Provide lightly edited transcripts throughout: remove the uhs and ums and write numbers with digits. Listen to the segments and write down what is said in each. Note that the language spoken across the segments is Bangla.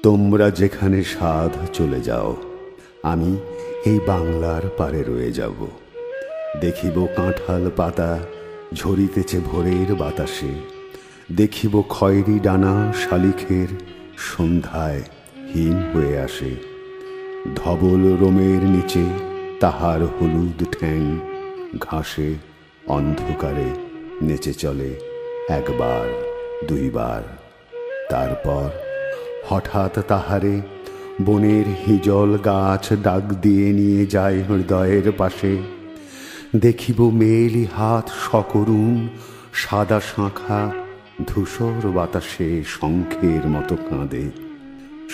তোমরা যেখানে সাধ চলে যাও, আমি এই বাংলার পারে রয়ে যাব। দেখিব কাঁঠাল পাতা ঝরিতেছে ভোরের বাতাসে, দেখিব খয়েরি ডানা শালিখের সন্ধ্যায় হিম হয়ে আসে। ধবল রোমের নিচে তাহার হলুদ ঠ্যাং ঘাসে অন্ধকারে নেচে চলে একবার দুইবার। তারপর হঠাৎ তাহারে বনের হিজল গাছ ডাক দিয়ে নিয়ে যায় হৃদয়ের পাশে। দেখিব মেয়েলি হাত সকরুণ সাদা শাঁখা ধূসর বাতাসে শঙ্খের মতো কাঁদে।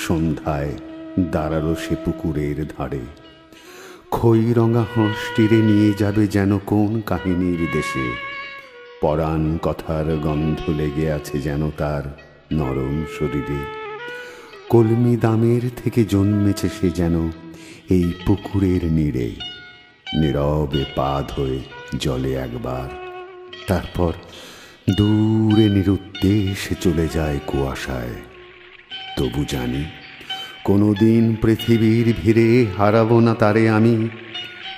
সন্ধ্যায় দাঁড়ালো সে পুকুরের ধারে, খইরঙা হাঁসটিরে নিয়ে যাবে যেন কোন কাহিনীর দেশে। পরাণ কথার গন্ধ লেগে আছে যেন তার নরম শরীরে। কলমি দামের থেকে জন্মেছে সে যেন এই পুকুরের নীড়ে। নীরবে পা ধোয় জলে একবার, তারপর দূরে নিরুদ্দেশে চলে যায় কুয়াশায়। তবু জানি কোনোদিন পৃথিবীর ভিড়ে হারাবো না তারে আমি,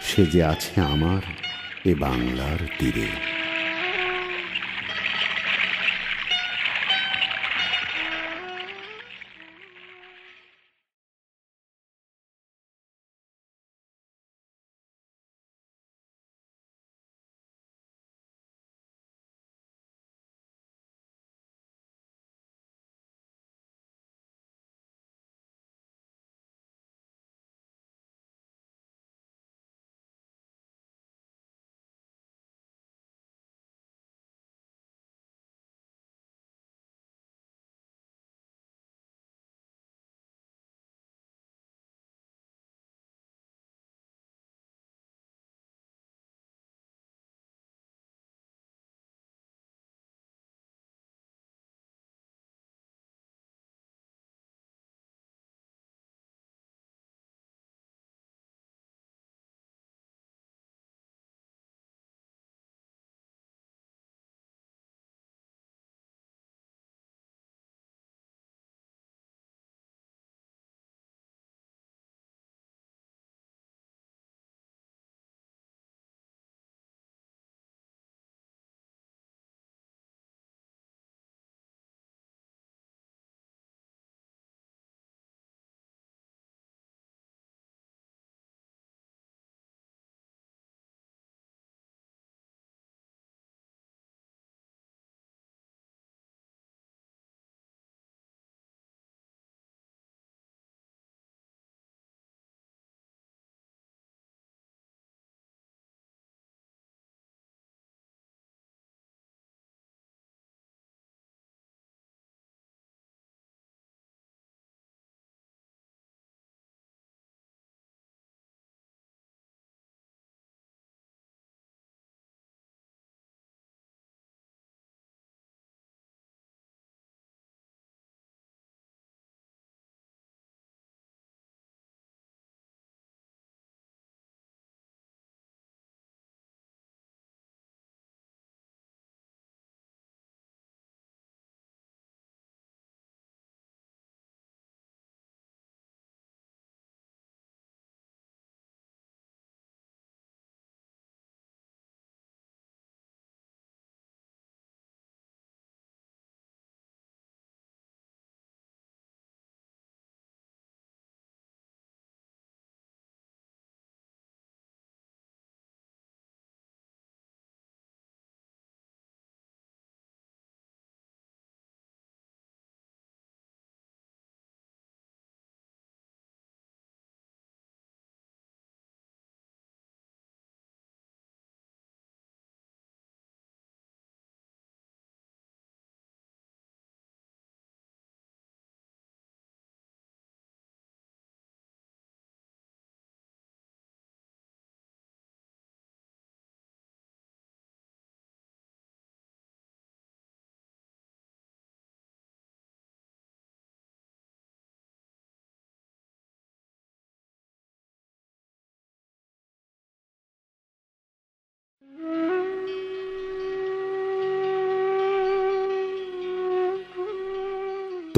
সে যে আছে আমার এ বাংলার তীরে।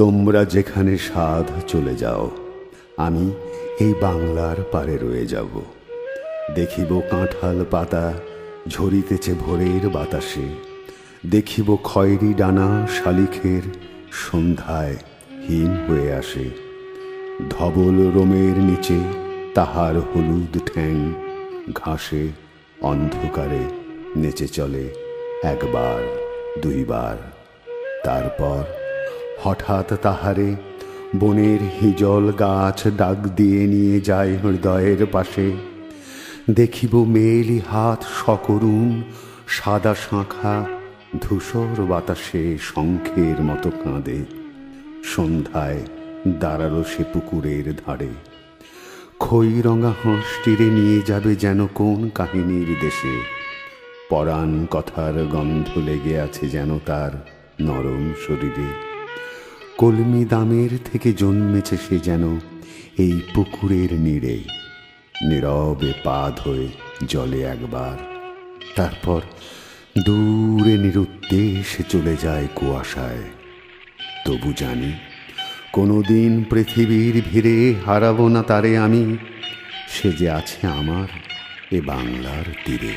তোমরা যেখানে সাধ চলে যাও, আমি এই বাংলার পারে রয়ে যাব। দেখিব কাঁঠাল পাতা ঝরিতেছে ভোরের বাতাসে, দেখিব খয়েরি ডানা শালিখের সন্ধ্যায় হিম হয়ে আসে। ধবল রোমের নিচে তাহার হলুদ ঠ্যাং ঘাসে অন্ধকারে নেচে চলে একবার দুইবার। তারপর হঠাৎ তাহারে বনের হিজল গাছ ডাক দিয়ে নিয়ে যায় হৃদয়ের পাশে। দেখিব মেয়েলি হাত সকরুণ সাদা শাঁখা ধূসর বাতাসে শঙ্খের মতো কাঁদে। সন্ধ্যায় দাঁড়ালো সে পুকুরের ধারে, খইরঙা হাঁসটিরে নিয়ে যাবে যেন কোন কাহিনীর দেশে। পরাণ কথার গন্ধ লেগে আছে যেন তার নরম শরীরে। কলমি দামের থেকে জন্মেছে সে যেন এই পুকুরের নীড়ে। নীরবে পা ধোয় জলে একবার, তারপর দূরে নিরুদ্দেশে চলে যায় কুয়াশায়। তবু জানি কোনোদিন পৃথিবীর ভিড়ে হারাবো না তারে আমি, সে যে আছে আমার এ বাংলার তীরে।